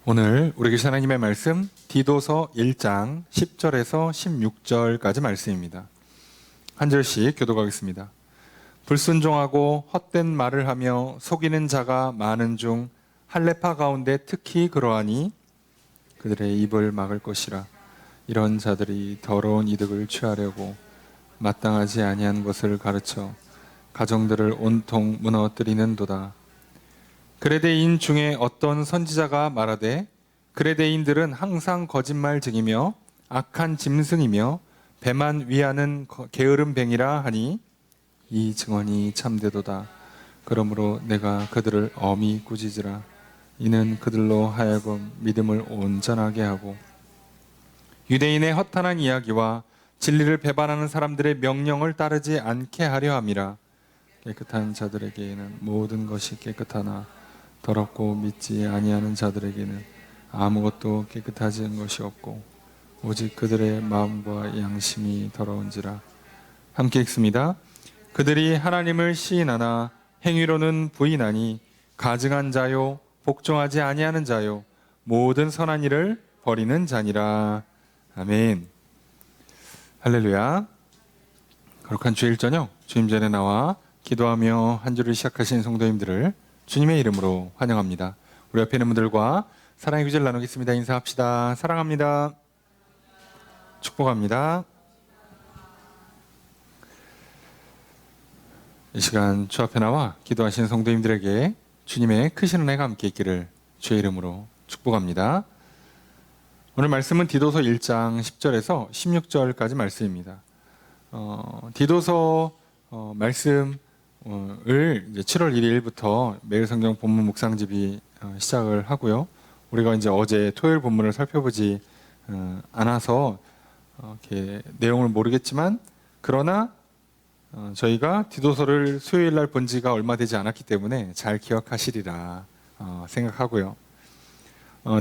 오늘 우리 계신 하나님의 말씀 디도서 1장 10절에서 16절까지 말씀입니다. 한 절씩 교독하겠습니다. 불순종하고 헛된 말을 하며 속이는 자가 많은 중 할례파 가운데 특히 그러하니 그들의 입을 막을 것이라. 이런 자들이 더러운 이득을 취하려고 마땅하지 아니한 것을 가르쳐 가정들을 온통 무너뜨리는도다. 그레데인 중에 어떤 선지자가 말하되 그레데인들은 항상 거짓말쟁이며 악한 짐승이며 배만 위하는 게으름뱅이라 하니 이 증언이 참되도다. 그러므로 내가 그들을 엄히 꾸짖으라. 이는 그들로 하여금 믿음을 온전하게 하고 유대인의 허탄한 이야기와 진리를 배반하는 사람들의 명령을 따르지 않게 하려 함이라. 깨끗한 자들에게는 모든 것이 깨끗하나 더럽고 믿지 아니하는 자들에게는 아무것도 깨끗하지 않은 것이 없고 오직 그들의 마음과 양심이 더러운지라. 함께 읽습니다. 그들이 하나님을 시인하나 행위로는 부인하니 가증한 자요 복종하지 아니하는 자요 모든 선한 일을 버리는 자니라. 아멘. 할렐루야. 거룩한 주일 저녁 주님 전에 나와 기도하며 한 주를 시작하신 성도님들을 주님의 이름으로 환영합니다. 우리 옆에 있는 분들과 사랑의 구절 나누겠습니다. 인사합시다. 사랑합니다. 축복합니다. 이 시간 주 앞에 나와 기도하신 성도님들에게 주님의 크신 은혜가 함께 있기를 주의 이름으로 축복합니다. 오늘 말씀은 디도서 1장 10절에서 16절까지 말씀입니다. 디도서 말씀을 이제 7월 1일부터 매일 성경 본문 묵상집이 시작을 하고요. 우리가 이제 어제 토요일 본문을 살펴보지 않아서 이렇게 내용을 모르겠지만 그러나 저희가 디도서를 수요일 날 본 지가 얼마 되지 않았기 때문에 잘 기억하시리라 생각하고요.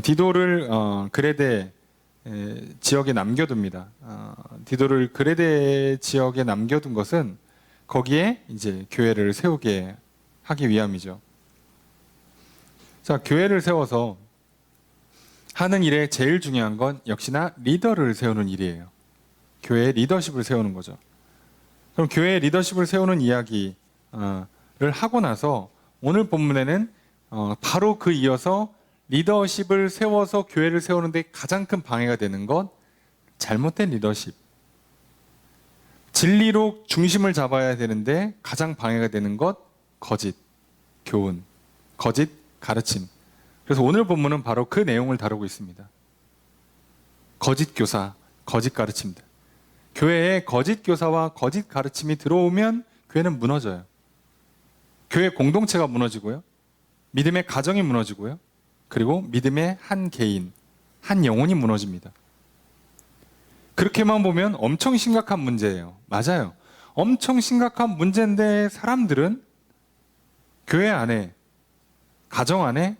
디도를 그레데 지역에 남겨둡니다. 디도를 그레데 지역에 남겨둔 것은 거기에 이제 교회를 세우게 하기 위함이죠. 자, 교회를 세워서 하는 일에 제일 중요한 건 역시나 리더를 세우는 일이에요. 교회의 리더십을 세우는 거죠. 그럼 교회의 리더십을 세우는 이야기를 하고 나서 오늘 본문에는 바로 그 이어서 리더십을 세워서 교회를 세우는데 가장 큰 방해가 되는 건 잘못된 리더십. 진리로 중심을 잡아야 되는데 가장 방해가 되는 것 거짓 교훈, 거짓 가르침. 그래서 오늘 본문은 바로 그 내용을 다루고 있습니다. 거짓 교사, 거짓 가르침들. 교회에 거짓 교사와 거짓 가르침이 들어오면 교회는 무너져요. 교회 공동체가 무너지고요. 믿음의 가정이 무너지고요. 그리고 믿음의 한 개인, 한 영혼이 무너집니다. 그렇게만 보면 엄청 심각한 문제예요. 맞아요. 엄청 심각한 문제인데 사람들은 교회 안에, 가정 안에,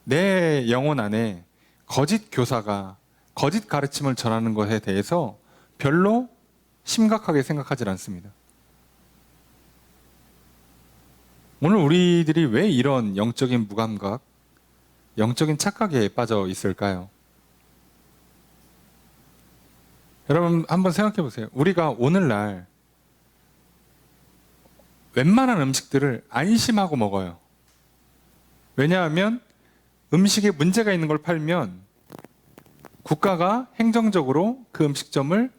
내 영혼 안에 거짓 교사가 거짓 가르침을 전하는 것에 대해서 별로 심각하게 생각하지 않습니다. 오늘 우리들이 왜 이런 영적인 무감각, 영적인 착각에 빠져 있을까요? 여러분 한번 생각해 보세요. 우리가 오늘날 웬만한 음식들을 안심하고 먹어요. 왜냐하면 음식에 문제가 있는 걸 팔면 국가가 행정적으로 그 음식점을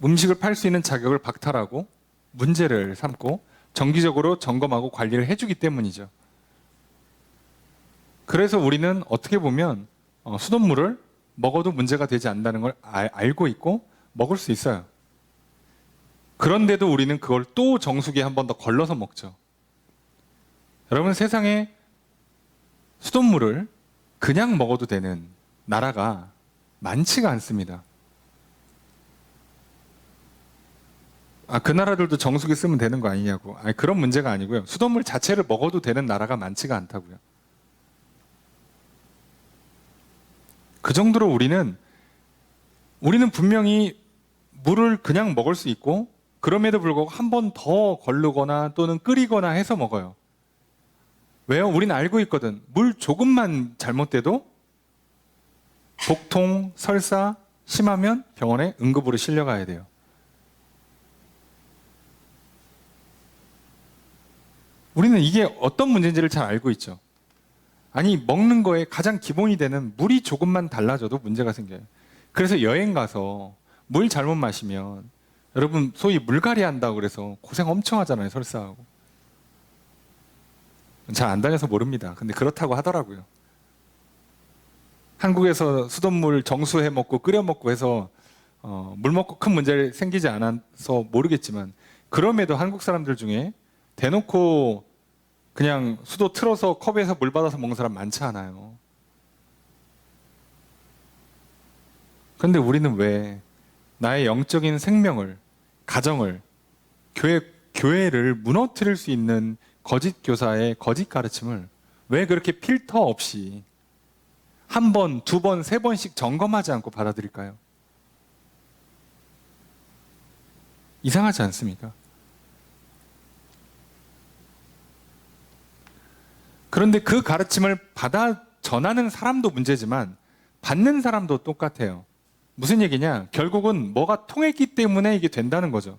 음식을 팔 수 있는 자격을 박탈하고 문제를 삼고 정기적으로 점검하고 관리를 해주기 때문이죠. 그래서 우리는 어떻게 보면 수돗물을 먹어도 문제가 되지 않는다는 걸 알고 있고 먹을 수 있어요. 그런데도 우리는 그걸 또 정수기에 한 번 더 걸러서 먹죠. 여러분, 세상에 수돗물을 그냥 먹어도 되는 나라가 많지가 않습니다. 그 나라들도 정수기 쓰면 되는 거 아니냐고. 그런 문제가 아니고요. 수돗물 자체를 먹어도 되는 나라가 많지가 않다고요. 그 정도로 우리는 분명히 물을 그냥 먹을 수 있고 그럼에도 불구하고 한 번 더 걸르거나 또는 끓이거나 해서 먹어요. 왜요? 우리는 알고 있거든. 물 조금만 잘못돼도 복통, 설사 심하면 병원에 응급으로 실려가야 돼요. 우리는 이게 어떤 문제인지를 잘 알고 있죠. 아니, 먹는 거에 가장 기본이 되는 물이 조금만 달라져도 문제가 생겨요. 그래서 여행 가서 물 잘못 마시면 여러분 소위 물갈이 한다고 그래서 고생 엄청 하잖아요. 설사하고. 잘 안 다녀서 모릅니다. 근데 그렇다고 하더라고요. 한국에서 수돗물 정수해 먹고 끓여 먹고 해서 물 먹고 큰 문제 생기지 않아서 모르겠지만 그럼에도 한국 사람들 중에 대놓고 그냥 수도 틀어서 컵에서 물 받아서 먹는 사람 많지 않아요. 그런데 우리는 왜 나의 영적인 생명을, 가정을, 교회를 무너뜨릴 수 있는 거짓 교사의 거짓 가르침을 왜 그렇게 필터 없이 한 번, 두 번, 세 번씩 점검하지 않고 받아들일까요? 이상하지 않습니까? 그런데 그 가르침을 받아 전하는 사람도 문제지만 받는 사람도 똑같아요. 무슨 얘기냐? 결국은 뭐가 통했기 때문에 이게 된다는 거죠.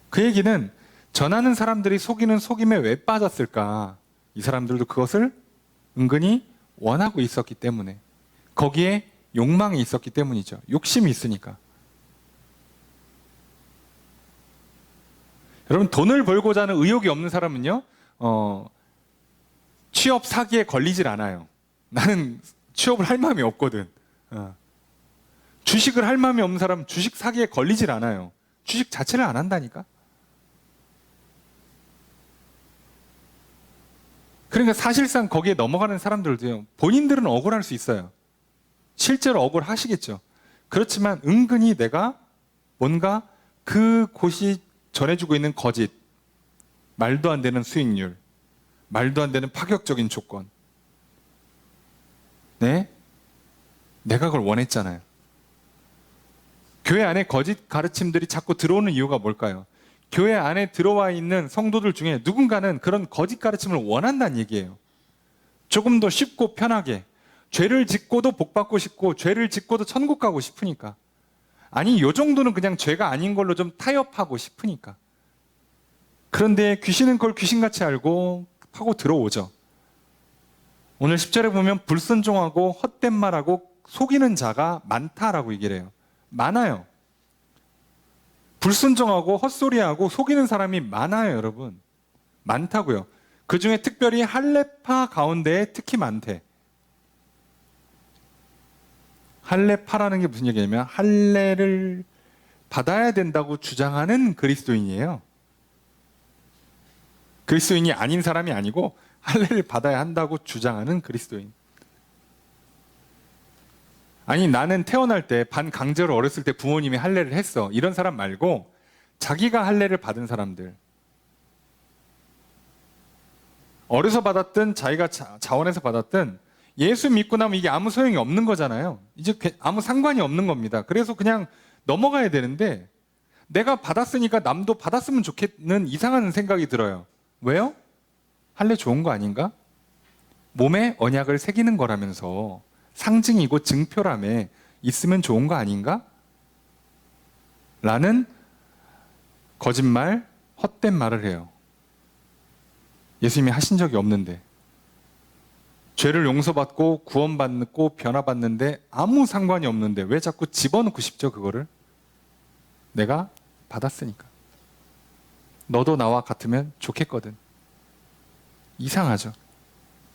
그 얘기는 전하는 사람들이 속이는 속임에 왜 빠졌을까? 이 사람들도 그것을 은근히 원하고 있었기 때문에, 거기에 욕망이 있었기 때문이죠. 욕심이 있으니까. 여러분, 돈을 벌고자 하는 의욕이 없는 사람은요, 취업 사기에 걸리질 않아요. 나는 취업을 할 마음이 없거든. 주식을 할 마음이 없는 사람은 주식 사기에 걸리질 않아요. 주식 자체를 안 한다니까. 그러니까 사실상 거기에 넘어가는 사람들도요, 본인들은 억울할 수 있어요. 실제로 억울하시겠죠. 그렇지만 은근히 내가 뭔가 그곳이 전해주고 있는 거짓, 말도 안 되는 수익률, 말도 안 되는 파격적인 조건, 네? 내가 그걸 원했잖아요. 교회 안에 거짓 가르침들이 자꾸 들어오는 이유가 뭘까요? 교회 안에 들어와 있는 성도들 중에 누군가는 그런 거짓 가르침을 원한다는 얘기예요. 조금 더 쉽고 편하게, 죄를 짓고도 복 받고 싶고 죄를 짓고도 천국 가고 싶으니까. 아니, 요 정도는 그냥 죄가 아닌 걸로 좀 타협하고 싶으니까. 그런데 귀신은 그걸 귀신같이 알고 파고 들어오죠. 오늘 10절에 보면 불순종하고 헛된 말하고 속이는 자가 많다라고 얘기를 해요. 많아요. 불순종하고 헛소리하고 속이는 사람이 많아요, 여러분. 많다고요. 그 중에 특별히 할례파 가운데 특히 많대. 할례파라는 게 무슨 얘기냐면 할례를 받아야 된다고 주장하는 그리스도인이에요. 그리스도인이 아닌 사람이 아니고 할례를 받아야 한다고 주장하는 그리스도인. 아니, 나는 태어날 때 반강제로 어렸을 때 부모님이 할례를 했어. 이런 사람 말고 자기가 할례를 받은 사람들. 어려서 받았든 자기가 자원해서 받았든 예수 믿고 나면 이게 아무 소용이 없는 거잖아요. 이제 아무 상관이 없는 겁니다. 그래서 그냥 넘어가야 되는데 내가 받았으니까 남도 받았으면 좋겠는 이상한 생각이 들어요. 왜요? 할례 좋은 거 아닌가? 몸에 언약을 새기는 거라면서 상징이고 증표라며 있으면 좋은 거 아닌가? 라는 거짓말, 헛된 말을 해요. 예수님이 하신 적이 없는데. 죄를 용서받고 구원받고 변화받는데 아무 상관이 없는데 왜 자꾸 집어넣고 싶죠, 그거를? 내가 받았으니까. 너도 나와 같으면 좋겠거든. 이상하죠.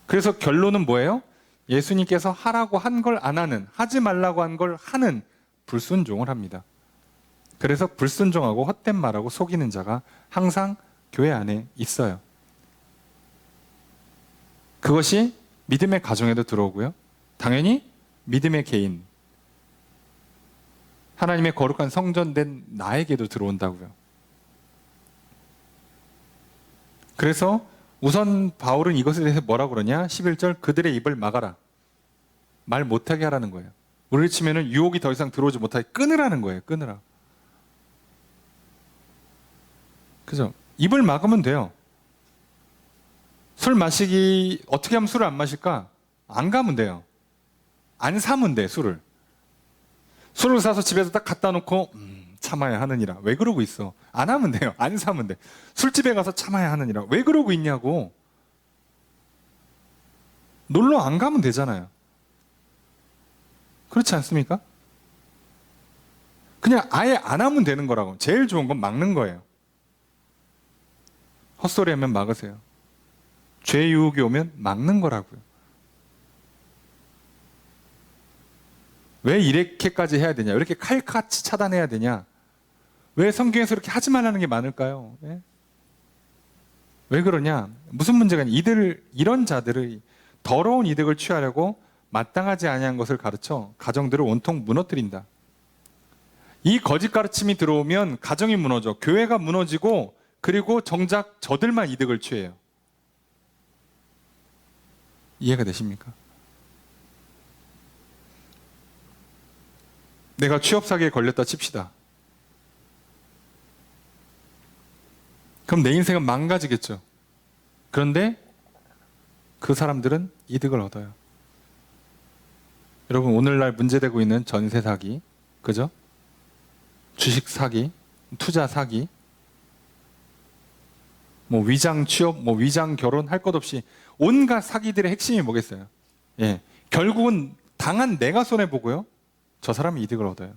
그래서 결론은 뭐예요? 예수님께서 하라고 한 걸 안 하는, 하지 말라고 한 걸 하는 불순종을 합니다. 그래서 불순종하고 헛된 말하고 속이는 자가 항상 교회 안에 있어요. 그것이 믿음의 가정에도 들어오고요. 당연히 믿음의 개인, 하나님의 거룩한 성전된 나에게도 들어온다고요. 그래서 우선 바울은 이것에 대해서 뭐라고 그러냐? 11절, 그들의 입을 막아라. 말 못하게 하라는 거예요. 우리를 치면은 유혹이 더 이상 들어오지 못하게 끊으라는 거예요. 끊으라. 그죠? 입을 막으면 돼요. 술 마시기 어떻게 하면 술을 안 마실까? 안 가면 돼요. 안 사면 돼, 술을. 술을 사서 집에서 딱 갖다 놓고 참아야 하느니라. 왜 그러고 있어? 안 하면 돼요. 안 사면 돼. 술집에 가서 참아야 하느니라. 왜 그러고 있냐고. 놀러 안 가면 되잖아요. 그렇지 않습니까? 그냥 아예 안 하면 되는 거라고. 제일 좋은 건 막는 거예요. 헛소리 하면 막으세요. 죄 유혹이 오면 막는 거라고요. 왜 이렇게까지 해야 되냐? 왜 이렇게 칼같이 차단해야 되냐? 왜 성경에서 이렇게 하지 말라는 게 많을까요? 예? 왜 그러냐? 무슨 문제가 있냐? 이런 자들의 더러운 이득을 취하려고 마땅하지 아니한 것을 가르쳐 가정들을 온통 무너뜨린다. 이 거짓 가르침이 들어오면 가정이 무너져, 교회가 무너지고, 그리고 정작 저들만 이득을 취해요. 이해가 되십니까? 내가 취업 사기에 걸렸다 칩시다. 그럼 내 인생은 망가지겠죠. 그런데 그 사람들은 이득을 얻어요. 여러분, 오늘날 문제되고 있는 전세 사기, 그죠? 주식 사기, 투자 사기, 뭐 위장 취업, 뭐 위장 결혼 할 것 없이 온갖 사기들의 핵심이 뭐겠어요? 예, 결국은 당한 내가 손해 보고요, 저 사람이 이득을 얻어요.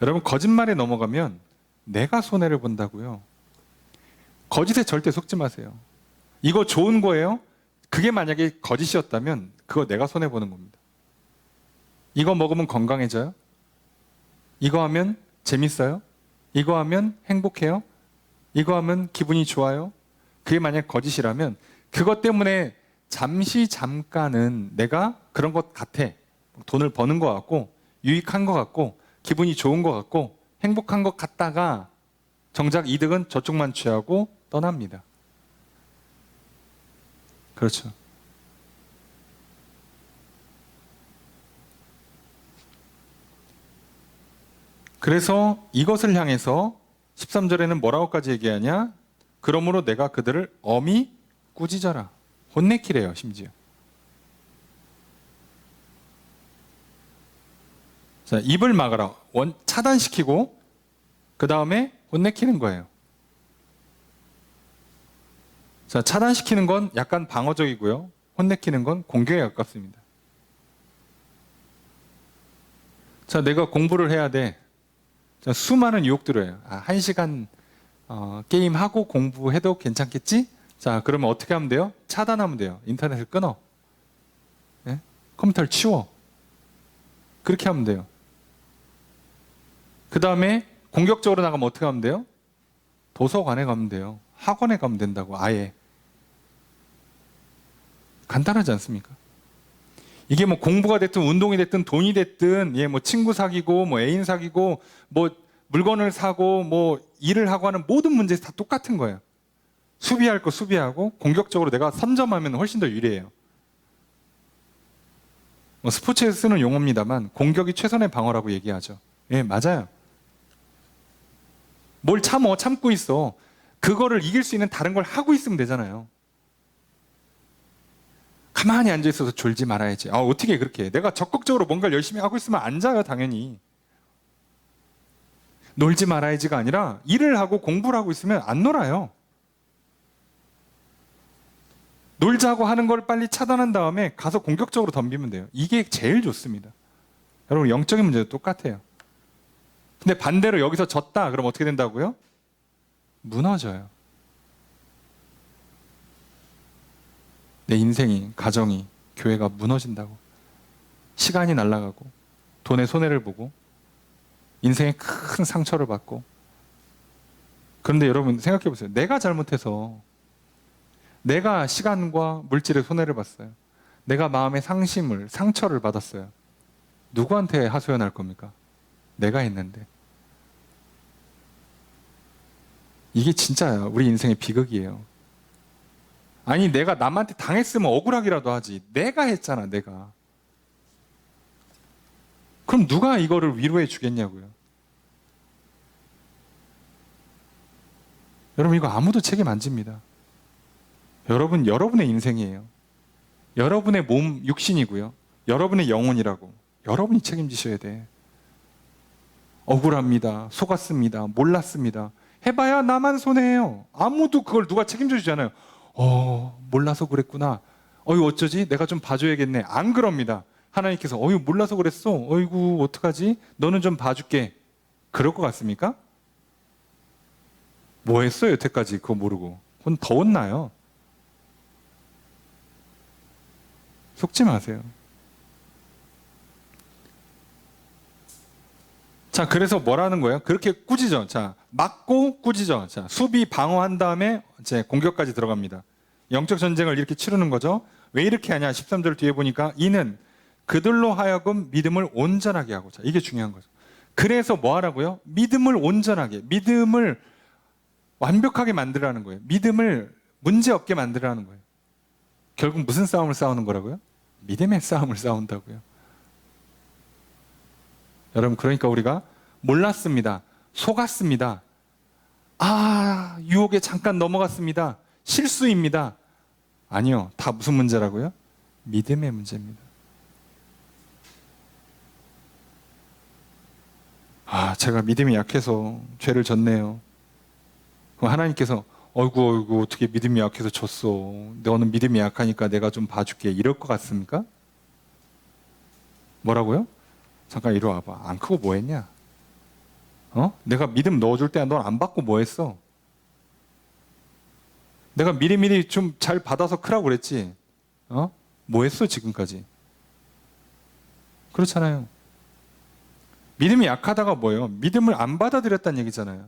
여러분, 거짓말에 넘어가면 내가 손해를 본다고요. 거짓에 절대 속지 마세요. 이거 좋은 거예요? 그게 만약에 거짓이었다면 그거 내가 손해 보는 겁니다. 이거 먹으면 건강해져요? 이거 하면 재밌어요? 이거 하면 행복해요? 이거 하면 기분이 좋아요? 그게 만약 거짓이라면 그것 때문에 잠깐은 내가 그런 것 같아. 돈을 버는 것 같고, 유익한 것 같고, 기분이 좋은 것 같고, 행복한 것 같다가 정작 이득은 저쪽만 취하고 떠납니다. 그렇죠. 그래서 이것을 향해서 13절에는 뭐라고까지 얘기하냐? 그러므로 내가 그들을 엄히 꾸짖어라. 혼내키래요, 심지어. 자, 입을 막아라. 차단시키고 그 다음에 혼내키는 거예요. 자, 차단시키는 건 약간 방어적이고요. 혼내키는 건 공격에 가깝습니다. 자, 내가 공부를 해야 돼. 자, 수많은 유혹들을 해요. 1시간 게임하고 공부해도 괜찮겠지? 자, 그러면 어떻게 하면 돼요? 차단하면 돼요. 인터넷을 끊어. 네? 컴퓨터를 치워. 그렇게 하면 돼요. 그 다음에 공격적으로 나가면 어떻게 하면 돼요? 도서관에 가면 돼요. 학원에 가면 된다고, 아예. 간단하지 않습니까? 이게 뭐 공부가 됐든 운동이 됐든 돈이 됐든, 뭐 친구 사귀고 뭐 애인 사귀고 뭐 물건을 사고 뭐 일을 하고 하는 모든 문제 다 똑같은 거예요. 수비할 거 수비하고 공격적으로 내가 선점하면 훨씬 더 유리해요. 뭐 스포츠에서 쓰는 용어입니다만 공격이 최선의 방어라고 얘기하죠. 예, 맞아요. 뭘 참고 있어. 그거를 이길 수 있는 다른 걸 하고 있으면 되잖아요. 가만히 앉아있어서 졸지 말아야지. 어떻게 그렇게 해? 내가 적극적으로 뭔가를 열심히 하고 있으면 안 자요, 당연히. 놀지 말아야지가 아니라 일을 하고 공부를 하고 있으면 안 놀아요. 놀자고 하는 걸 빨리 차단한 다음에 가서 공격적으로 덤비면 돼요. 이게 제일 좋습니다. 여러분, 영적인 문제도 똑같아요. 근데 반대로 여기서 졌다 그럼 어떻게 된다고요? 무너져요. 내 인생이, 가정이, 교회가 무너진다고. 시간이 날아가고 돈의 손해를 보고 인생에 큰 상처를 받고. 그런데 여러분 생각해 보세요. 내가 잘못해서 내가 시간과 물질의 손해를 봤어요. 내가 마음의 상처를 받았어요. 누구한테 하소연할 겁니까? 내가 했는데. 이게 진짜야. 우리 인생의 비극이에요. 아니, 내가 남한테 당했으면 억울하기라도 하지. 내가 했잖아, 내가. 그럼 누가 이거를 위로해 주겠냐고요. 여러분, 이거 아무도 책임 안 집니다. 여러분, 여러분의 인생이에요. 여러분의 몸, 육신이고요. 여러분의 영혼이라고. 여러분이 책임지셔야 돼. 억울합니다. 속았습니다. 몰랐습니다. 해봐야 나만 손해예요. 아무도 그걸 누가 책임져 주잖아요. 몰라서 그랬구나. 어쩌지? 내가 좀 봐줘야겠네. 안 그럽니다. 하나님께서 몰라서 그랬어. 어이구 어떡하지? 너는 좀 봐줄게. 그럴 것 같습니까? 뭐 했어요 여태까지 그거 모르고. 그건 더 혼나요. 속지 마세요. 자, 그래서 뭐라는 거예요? 그렇게 꾸짖어. 자, 맞고 꾸짖어. 자, 수비 방어한 다음에 이제 공격까지 들어갑니다. 영적 전쟁을 이렇게 치르는 거죠. 왜 이렇게 하냐? 13절 뒤에 보니까 이는 그들로 하여금 믿음을 온전하게 하고. 자, 이게 중요한 거죠. 그래서 뭐 하라고요? 믿음을 온전하게, 믿음을 완벽하게 만들라는 거예요. 믿음을 문제 없게 만들라는 거예요. 결국 무슨 싸움을 싸우는 거라고요? 믿음의 싸움을 싸운다고요. 여러분, 그러니까 우리가 몰랐습니다. 속았습니다. 유혹에 잠깐 넘어갔습니다. 실수입니다. 아니요. 다 무슨 문제라고요? 믿음의 문제입니다. 제가 믿음이 약해서 죄를 졌네요. 그럼 하나님께서 어이구 어떻게 믿음이 약해서 졌어. 너는 믿음이 약하니까 내가 좀 봐줄게. 이럴 것 같습니까? 뭐라고요? 잠깐 이리 와봐. 안 크고 뭐 했냐? 내가 믿음 넣어줄 때 넌 안 받고 뭐 했어? 내가 미리미리 좀 잘 받아서 크라고 그랬지? 뭐 했어 지금까지? 그렇잖아요. 믿음이 약하다가 뭐예요? 믿음을 안 받아들였다는 얘기잖아요.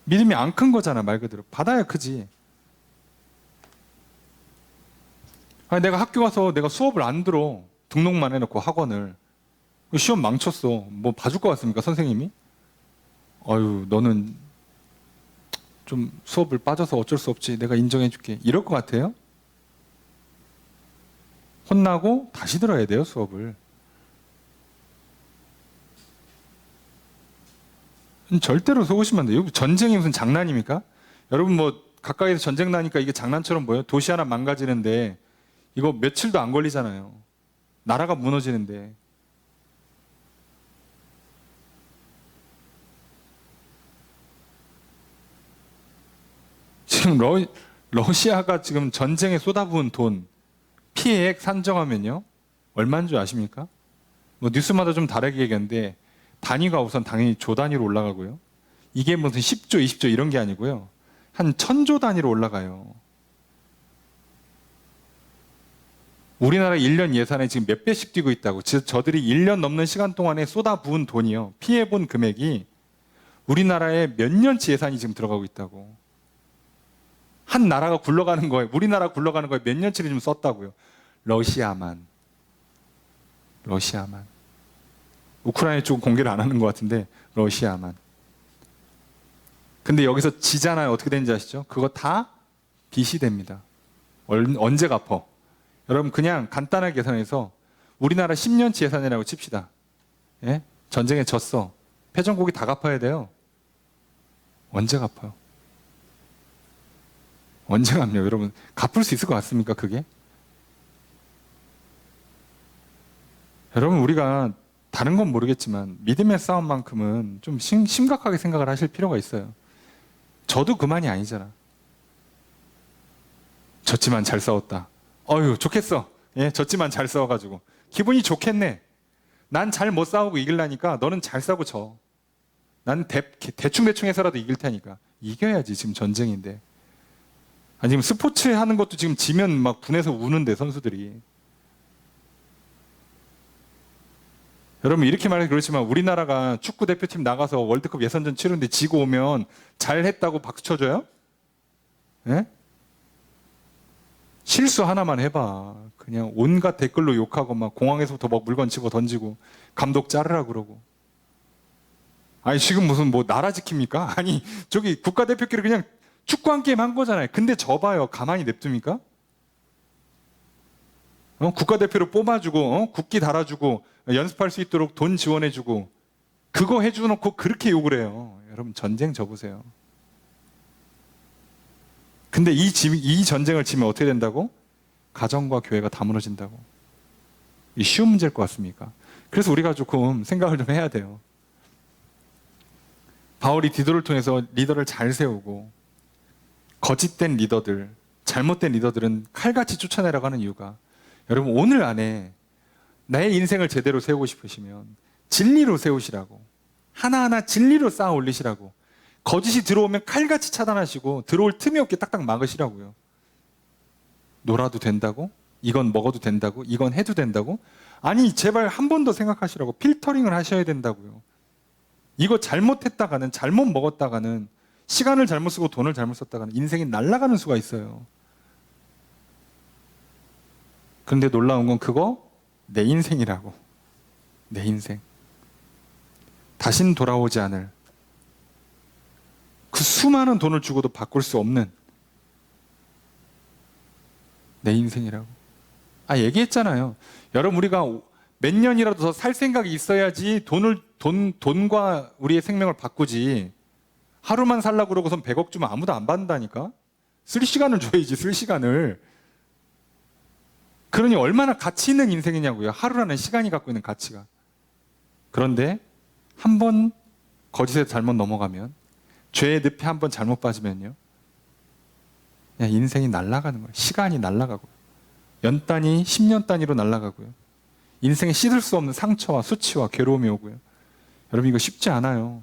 믿음이 안 큰 거잖아, 말 그대로. 받아야 크지. 내가 학교 가서 내가 수업을 안 들어. 등록만 해놓고 학원을. 시험 망쳤어. 뭐 봐줄 것 같습니까, 선생님이? 너는 좀 수업을 빠져서 어쩔 수 없지. 내가 인정해줄게. 이럴 것 같아요? 혼나고 다시 들어야 돼요, 수업을. 절대로 속으시면 안 돼요. 전쟁이 무슨 장난입니까? 여러분 뭐 가까이서 전쟁 나니까 이게 장난처럼 보여요? 도시 하나 망가지는데 이거 며칠도 안 걸리잖아요. 나라가 무너지는데. 지금 러시아가 지금 전쟁에 쏟아부은 돈 피해액 산정하면요 얼마인 줄 아십니까? 뭐 뉴스마다 좀 다르게 얘기하는데 단위가 우선 당연히 조 단위로 올라가고요. 이게 무슨 10조, 20조 이런 게 아니고요. 한 1000조 단위로 올라가요. 우리나라 1년 예산에 지금 몇 배씩 뛰고 있다고. 저들이 1년 넘는 시간 동안에 쏟아부은 돈이요. 피해본 금액이 우리나라에 몇 년치 예산이 지금 들어가고 있다고. 한 나라가 굴러가는 거에, 우리나라 굴러가는 거에 몇 년치를 좀 썼다고요. 러시아만. 우크라이나 쪽은 공개를 안 하는 것 같은데 러시아만. 근데 여기서 지잖아요. 어떻게 되는지 아시죠? 그거 다 빚이 됩니다. 언제 갚어? 여러분 그냥 간단하게 계산해서 우리나라 10년치 예산이라고 칩시다. 예? 전쟁에 졌어. 패전국이 다 갚아야 돼요. 언제 갚아요? 언제 갚냐 여러분? 갚을 수 있을 것 같습니까 그게? 여러분 우리가 다른 건 모르겠지만 믿음의 싸움만큼은 좀 심각하게 생각을 하실 필요가 있어요. 저도 그만이 아니잖아. 졌지만 잘 싸웠다. 좋겠어. 예, 졌지만 잘 싸워가지고 기분이 좋겠네. 난 잘 못 싸우고 이길라니까 너는 잘 싸우고 져. 난 대충 해서라도 이길 테니까. 이겨야지. 지금 전쟁인데. 지금 스포츠 하는 것도 지금 지면 막 분해서 우는데 선수들이. 여러분 이렇게 말해서 그렇지만 우리나라가 축구 대표팀 나가서 월드컵 예선전 치르는데 지고 오면 잘했다고 박수 쳐줘요? 예? 실수 하나만 해봐. 그냥 온갖 댓글로 욕하고 막 공항에서부터 막 물건 집어 던지고 감독 자르라 그러고. 지금 무슨 뭐 나라 지킵니까? 저기 국가대표끼리 그냥 축구 한 게임 한 거잖아요. 근데 져봐요. 가만히 냅둡니까? 국가대표로 뽑아주고 국기 달아주고 연습할 수 있도록 돈 지원해주고 그거 해주놓고 그렇게 욕을 해요. 여러분 전쟁 져보세요. 근데 이 전쟁을 치면 어떻게 된다고? 가정과 교회가 다 무너진다고. 이 쉬운 문제일 것 같습니까? 그래서 우리가 조금 생각을 좀 해야 돼요. 바울이 디도를 통해서 리더를 잘 세우고 거짓된 리더들, 잘못된 리더들은 칼같이 쫓아내라고 하는 이유가, 여러분 오늘 안에 나의 인생을 제대로 세우고 싶으시면 진리로 세우시라고, 하나하나 진리로 쌓아 올리시라고, 거짓이 들어오면 칼같이 차단하시고 들어올 틈이 없게 딱딱 막으시라고요. 놀아도 된다고? 이건 먹어도 된다고? 이건 해도 된다고? 아니 제발 한 번 더 생각하시라고. 필터링을 하셔야 된다고요. 이거 잘못했다가는, 잘못 먹었다가는, 시간을 잘못 쓰고 돈을 잘못 썼다가는 인생이 날아가는 수가 있어요. 그런데 놀라운 건 그거 내 인생이라고. 내 인생. 다신 돌아오지 않을, 그 수많은 돈을 주고도 바꿀 수 없는 내 인생이라고. 얘기했잖아요. 여러분 우리가 몇 년이라도 더 살 생각이 있어야지 돈과 우리의 생명을 바꾸지. 하루만 살라고 그러고선 100억 주면 아무도 안 받는다니까. 쓸 시간을 줘야지, 쓸 시간을. 그러니 얼마나 가치 있는 인생이냐고요. 하루라는 시간이 갖고 있는 가치가. 그런데 한 번 거짓에 잘못 넘어가면, 죄의 늪에 한 번 잘못 빠지면요, 그냥 인생이 날아가는 거예요. 시간이 날아가고요. 연 단위, 10년 단위로 날아가고요. 인생에 씻을 수 없는 상처와 수치와 괴로움이 오고요. 여러분 이거 쉽지 않아요.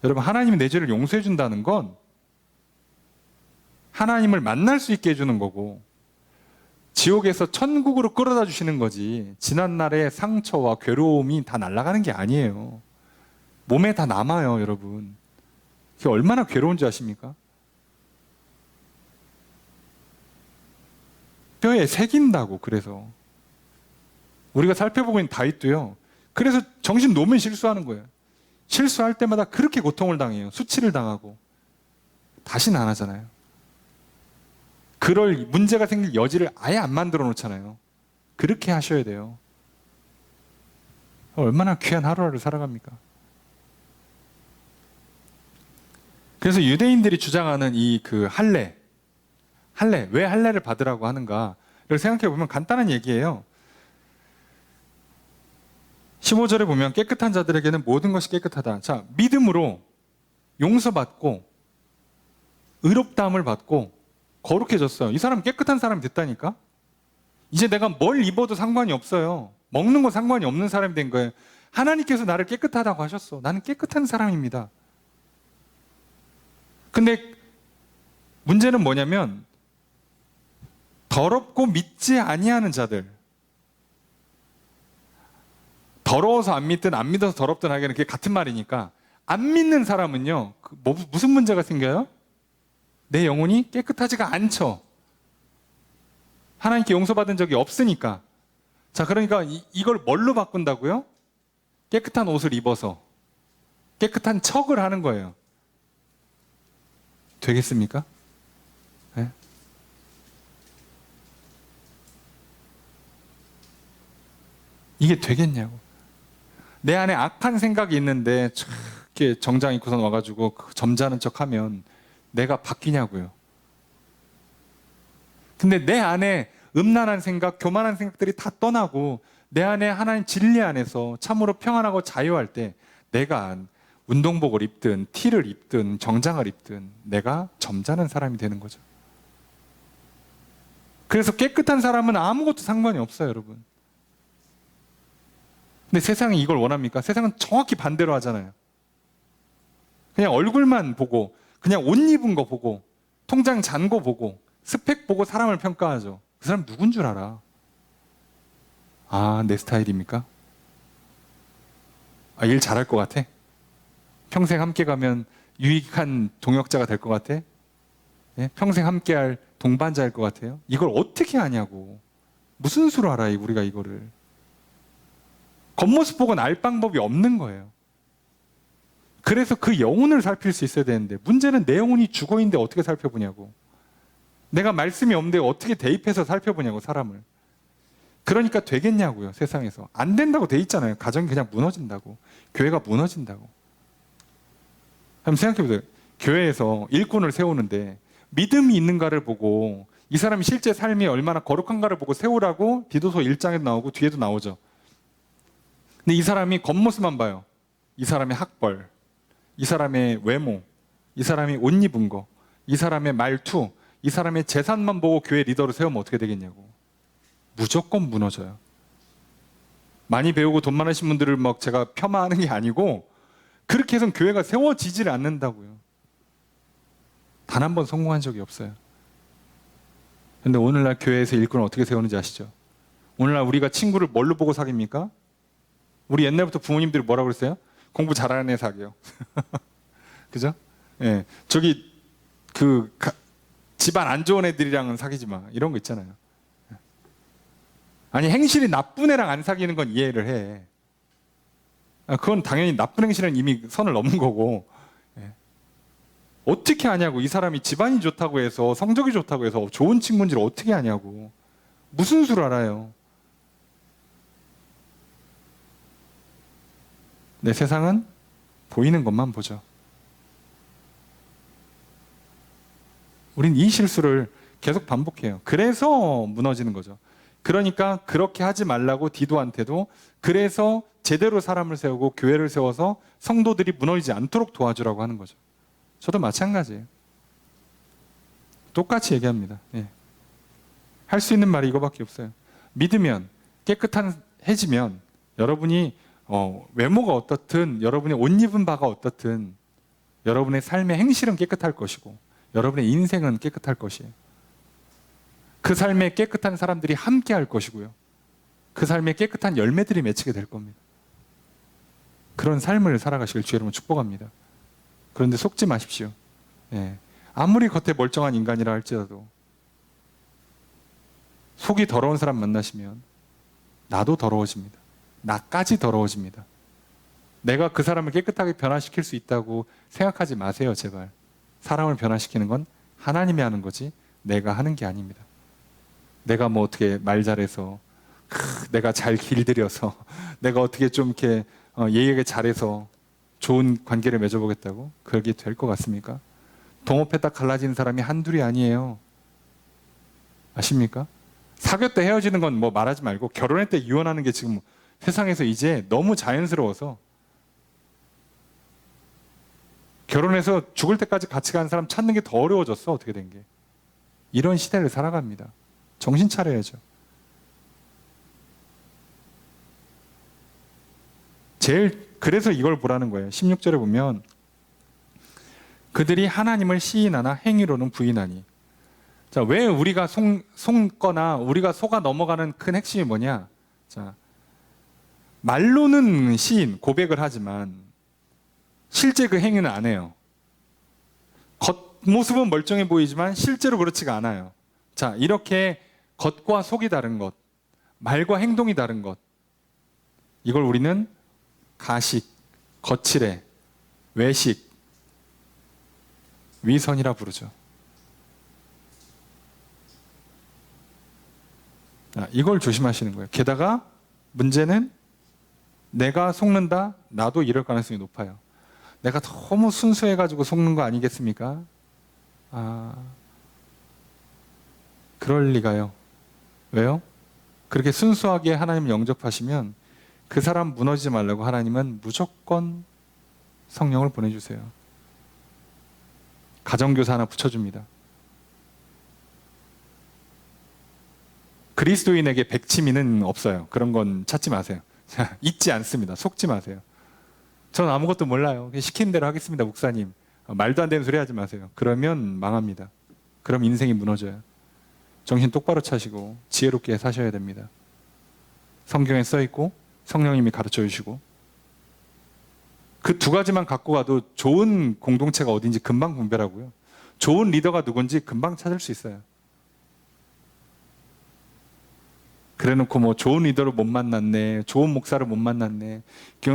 여러분 하나님이 내 죄를 용서해 준다는 건 하나님을 만날 수 있게 해주는 거고, 지옥에서 천국으로 끌어다 주시는 거지, 지난날의 상처와 괴로움이 다 날아가는 게 아니에요. 몸에 다 남아요. 여러분 그게 얼마나 괴로운지 아십니까? 뼈에 새긴다고. 그래서 우리가 살펴보고 있는 다윗도요, 그래서 정신 놓으면 실수하는 거예요. 실수할 때마다 그렇게 고통을 당해요. 수치를 당하고. 다시는 안 하잖아요. 그럴 문제가 생길 여지를 아예 안 만들어 놓잖아요. 그렇게 하셔야 돼요. 얼마나 귀한 하루하루 살아갑니까? 그래서 유대인들이 주장하는 이 할례, 왜 할례를 받으라고 하는가를 생각해 보면 간단한 얘기예요. 15절에 보면 깨끗한 자들에게는 모든 것이 깨끗하다. 자, 믿음으로 용서받고 의롭다함을 받고 거룩해졌어요. 이 사람 깨끗한 사람이 됐다니까? 이제 내가 뭘 입어도 상관이 없어요. 먹는 거 상관이 없는 사람이 된 거예요. 하나님께서 나를 깨끗하다고 하셨어. 나는 깨끗한 사람입니다. 근데 문제는 뭐냐면, 더럽고 믿지 아니하는 자들, 더러워서 안 믿든 안 믿어서 더럽든 하기에는 그게 같은 말이니까, 안 믿는 사람은요, 무슨 문제가 생겨요? 내 영혼이 깨끗하지가 않죠. 하나님께 용서받은 적이 없으니까. 자, 그러니까 이걸 뭘로 바꾼다고요? 깨끗한 옷을 입어서 깨끗한 척을 하는 거예요. 되겠습니까? 네? 이게 되겠냐고. 내 안에 악한 생각이 있는데 이렇게 정장 입고선 와가지고 점잖은 척하면 내가 바뀌냐고요. 근데 내 안에 음란한 생각, 교만한 생각들이 다 떠나고 내 안에 하나님 진리 안에서 참으로 평안하고 자유할 때, 내가 운동복을 입든 티를 입든 정장을 입든 내가 점잖은 사람이 되는 거죠. 그래서 깨끗한 사람은 아무것도 상관이 없어요, 여러분. 근데 세상이 이걸 원합니까? 세상은 정확히 반대로 하잖아요. 그냥 얼굴만 보고, 그냥 옷 입은 거 보고, 통장 잔고 보고, 스펙 보고 사람을 평가하죠. 그 사람 누군 줄 알아? 내 스타일입니까? 일 잘할 것 같아? 평생 함께 가면 유익한 동역자가 될 것 같아? 예? 평생 함께할 동반자일 것 같아요? 이걸 어떻게 아냐고. 무슨 수로 알아, 우리가 이거를. 겉모습 보고는 알 방법이 없는 거예요. 그래서 그 영혼을 살필 수 있어야 되는데, 문제는 내 영혼이 죽어있는데 어떻게 살펴보냐고. 내가 말씀이 없는데 어떻게 대입해서 살펴보냐고, 사람을. 그러니까 되겠냐고요, 세상에서. 안 된다고 돼 있잖아요. 가정이 그냥 무너진다고. 교회가 무너진다고. 한번 생각해보세요. 교회에서 일꾼을 세우는데 믿음이 있는가를 보고 이 사람이 실제 삶이 얼마나 거룩한가를 보고 세우라고 디도서 1장에도 나오고 뒤에도 나오죠. 근데 이 사람이 겉모습만 봐요. 이 사람의 학벌, 이 사람의 외모, 이 사람이 옷 입은 거, 이 사람의 말투, 이 사람의 재산만 보고 교회 리더로 세우면 어떻게 되겠냐고. 무조건 무너져요. 많이 배우고 돈 많으신 분들을 막 제가 폄하하는 게 아니고 그렇게 해서는 교회가 세워지질 않는다고요. 단 한 번 성공한 적이 없어요. 근데 오늘날 교회에서 일꾼을 어떻게 세우는지 아시죠? 오늘날 우리가 친구를 뭘로 보고 사귀입니까? 우리 옛날부터 부모님들이 뭐라고 그랬어요? 공부 잘하는 애 사귀어. 그죠? 예. 저기 집안 안 좋은 애들이랑은 사귀지 마. 이런 거 있잖아요. 아니 행실이 나쁜 애랑 안 사귀는 건 이해를 해. 그건 당연히 나쁜 행실은 이미 선을 넘은 거고. 예. 어떻게 아냐고. 이 사람이 집안이 좋다고 해서 성적이 좋다고 해서 좋은 친구인지를 어떻게 아냐고. 무슨 수를 알아요. 내 세상은 보이는 것만 보죠. 우린 이 실수를 계속 반복해요. 그래서 무너지는 거죠. 그러니까 그렇게 하지 말라고 디도한테도 그래서 제대로 사람을 세우고 교회를 세워서 성도들이 무너지지 않도록 도와주라고 하는 거죠. 저도 마찬가지예요. 똑같이 얘기합니다. 예. 할 수 있는 말이 이거밖에 없어요. 믿으면 깨끗해지면 여러분이 외모가 어떻든 여러분의 옷 입은 바가 어떻든 여러분의 삶의 행실은 깨끗할 것이고 여러분의 인생은 깨끗할 것이에요. 그 삶에 깨끗한 사람들이 함께 할 것이고요. 그 삶에 깨끗한 열매들이 맺히게 될 겁니다. 그런 삶을 살아가시길 주의 이름으로 축복합니다. 그런데 속지 마십시오. 예. 아무리 겉에 멀쩡한 인간이라 할지라도 속이 더러운 사람 만나시면 나도 더러워집니다. 나까지 더러워집니다. 내가 그 사람을 깨끗하게 변화시킬 수 있다고 생각하지 마세요, 제발. 사람을 변화시키는 건 하나님이 하는 거지 내가 하는 게 아닙니다. 내가 뭐 어떻게 말 잘해서 내가 잘 길들여서 내가 어떻게 좀 이렇게 예의하게 잘해서 좋은 관계를 맺어보겠다고 그렇게 될 것 같습니까? 동업했다 갈라지는 사람이 한둘이 아니에요. 아십니까? 사귀었다 헤어지는 건 뭐 말하지 말고 결혼했다 이혼하는 게 지금 세상에서 이제 너무 자연스러워서 결혼해서 죽을 때까지 같이 가는 사람 찾는 게 더 어려워졌어. 어떻게 된 게. 이런 시대를 살아갑니다. 정신 차려야죠. 그래서 이걸 보라는 거예요. 16절에 보면 그들이 하나님을 시인하나 행위로는 부인하니. 자, 왜 우리가 속거나 우리가 속아 넘어가는 큰 핵심이 뭐냐? 자, 말로는 시인, 고백을 하지만 실제 그 행위는 안 해요. 겉모습은 멀쩡해 보이지만 실제로 그렇지가 않아요. 자, 이렇게 겉과 속이 다른 것, 말과 행동이 다른 것, 이걸 우리는 가식, 거칠애, 외식, 위선이라 부르죠. 자, 이걸 조심하시는 거예요. 게다가 문제는 내가 속는다, 나도 이럴 가능성이 높아요. 내가 너무 순수해가지고 속는 거 아니겠습니까? 그럴 리가요. 왜요? 그렇게 순수하게 하나님을 영접하시면 그 사람 무너지지 말라고 하나님은 무조건 성령을 보내주세요. 가정교사 하나 붙여줍니다. 그리스도인에게 백치미는 없어요. 그런 건 찾지 마세요. 잊지 않습니다. 속지 마세요. 저는 아무것도 몰라요. 시키는 대로 하겠습니다, 목사님. 말도 안 되는 소리 하지 마세요. 그러면 망합니다. 그럼 인생이 무너져요. 정신 똑바로 차시고 지혜롭게 사셔야 됩니다. 성경에 써있고 성령님이 가르쳐 주시고 그 두 가지만 갖고 가도 좋은 공동체가 어딘지 금방 분별하고요. 좋은 리더가 누군지 금방 찾을 수 있어요. 그래놓고 뭐 좋은 리더를 못 만났네, 좋은 목사를 못 만났네,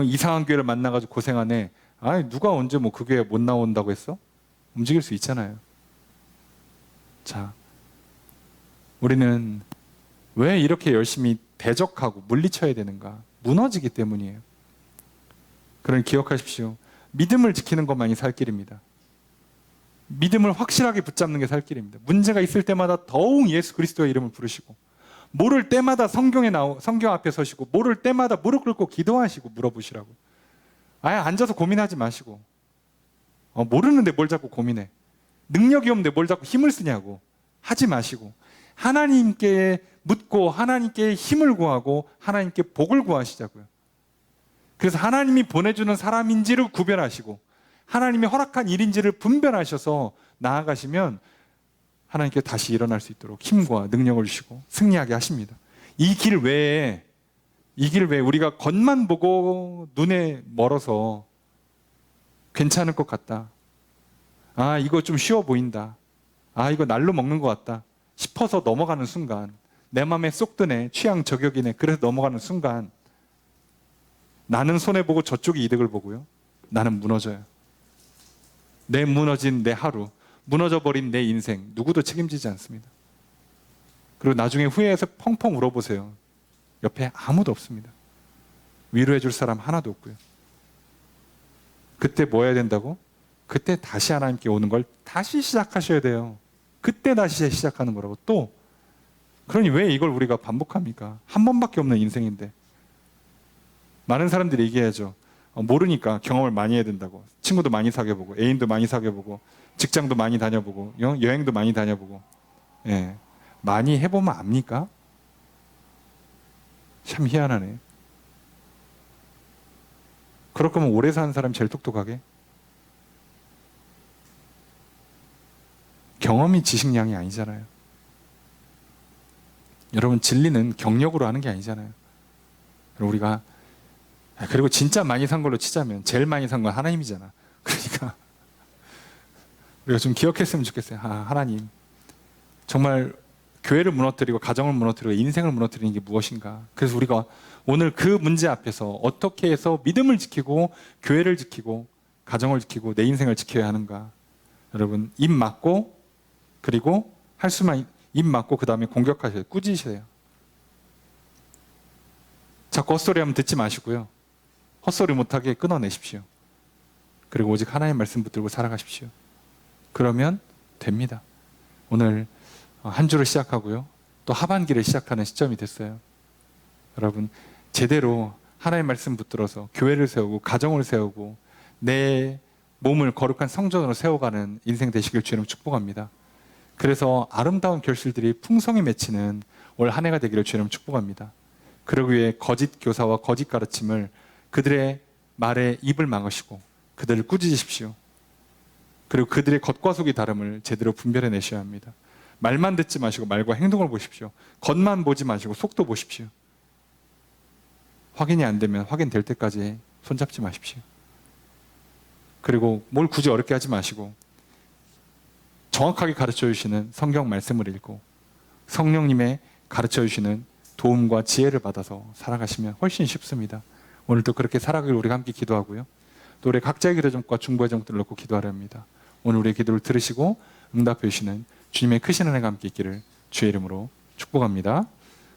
이상한 교회를 만나가지고 고생하네. 아니 누가 언제 뭐 그 교회 못 나온다고 했어? 움직일 수 있잖아요. 자, 우리는 왜 이렇게 열심히 대적하고 물리쳐야 되는가? 무너지기 때문이에요. 그러니 기억하십시오. 믿음을 지키는 것만이 살 길입니다. 믿음을 확실하게 붙잡는 게 살 길입니다. 문제가 있을 때마다 더욱 예수 그리스도의 이름을 부르시고, 모를 때마다 성경 앞에 서시고, 모를 때마다 무릎 꿇고 기도하시고 물어보시라고. 아예 앉아서 고민하지 마시고, 모르는데 뭘 자꾸 고민해. 능력이 없는데 뭘 자꾸 힘을 쓰냐고 하지 마시고, 하나님께 묻고 하나님께 힘을 구하고 하나님께 복을 구하시자고요. 그래서 하나님이 보내주는 사람인지를 구별하시고 하나님이 허락한 일인지를 분별하셔서 나아가시면 하나님께 다시 일어날 수 있도록 힘과 능력을 주시고 승리하게 하십니다. 이 길 외에 우리가 겉만 보고 눈에 멀어서 괜찮을 것 같다, 아 이거 좀 쉬워 보인다, 아 이거 날로 먹는 것 같다 싶어서 넘어가는 순간, 내 맘에 쏙 드네, 취향 저격이네, 그래서 넘어가는 순간 나는 손해보고 저쪽이 이득을 보고요, 나는 무너져요. 내 무너진 내 하루, 무너져버린 내 인생 누구도 책임지지 않습니다. 그리고 나중에 후회해서 펑펑 울어보세요. 옆에 아무도 없습니다. 위로해 줄 사람 하나도 없고요. 그때 뭐 해야 된다고? 그때 다시 하나님께 오는 걸 다시 시작하셔야 돼요. 그때 다시 시작하는 거라고. 또 그러니 왜 이걸 우리가 반복합니까? 한 번밖에 없는 인생인데. 많은 사람들이 얘기하죠. 모르니까 경험을 많이 해야 된다고. 친구도 많이 사귀어보고, 애인도 많이 사귀어보고, 직장도 많이 다녀보고, 여행도 많이 다녀보고. 예. 많이 해보면 압니까? 참 희한하네. 그럴 거면 오래 사는 사람이 제일 똑똑하게. 경험이 지식량이 아니잖아요. 여러분, 진리는 경력으로 하는 게 아니잖아요. 우리가 그리고 진짜 많이 산 걸로 치자면 제일 많이 산 건 하나님이잖아. 그러니까 우리가 좀 기억했으면 좋겠어요. 하나님, 정말 교회를 무너뜨리고 가정을 무너뜨리고 인생을 무너뜨리는 게 무엇인가. 그래서 우리가 오늘 그 문제 앞에서 어떻게 해서 믿음을 지키고 교회를 지키고 가정을 지키고 내 인생을 지켜야 하는가. 여러분, 입 막고, 그리고 할 수만 입 막고 그 다음에 공격하셔야 돼요. 꾸짖으세요. 자꾸 헛소리하면 듣지 마시고요, 헛소리 못하게 끊어내십시오. 그리고 오직 하나님의 말씀 붙들고 살아가십시오. 그러면 됩니다. 오늘 한 주를 시작하고요, 또 하반기를 시작하는 시점이 됐어요. 여러분, 제대로 하나님의 말씀 붙들어서 교회를 세우고 가정을 세우고 내 몸을 거룩한 성전으로 세워가는 인생 되시길 주님 축복합니다. 그래서 아름다운 결실들이 풍성히 맺히는 올 한 해가 되기를 주님 축복합니다. 그러기 위해 거짓 교사와 거짓 가르침을, 그들의 말에 입을 막으시고 그들을 꾸짖으십시오. 그리고 그들의 겉과 속의 다름을 제대로 분별해 내셔야 합니다. 말만 듣지 마시고 말과 행동을 보십시오. 겉만 보지 마시고 속도 보십시오. 확인이 안 되면 확인될 때까지 손잡지 마십시오. 그리고 뭘 굳이 어렵게 하지 마시고 정확하게 가르쳐 주시는 성경 말씀을 읽고 성령님의 가르쳐 주시는 도움과 지혜를 받아서 살아가시면 훨씬 쉽습니다. 오늘도 그렇게 살아가길 우리가 함께 기도하고요, 또 우리 각자의 기도 제목과 중보의 제목들을 놓고 기도하려 합니다. 오늘 우리의 기도를 들으시고 응답해 주시는 주님의 크신 은혜가 함께 있기를 주의 이름으로 축복합니다.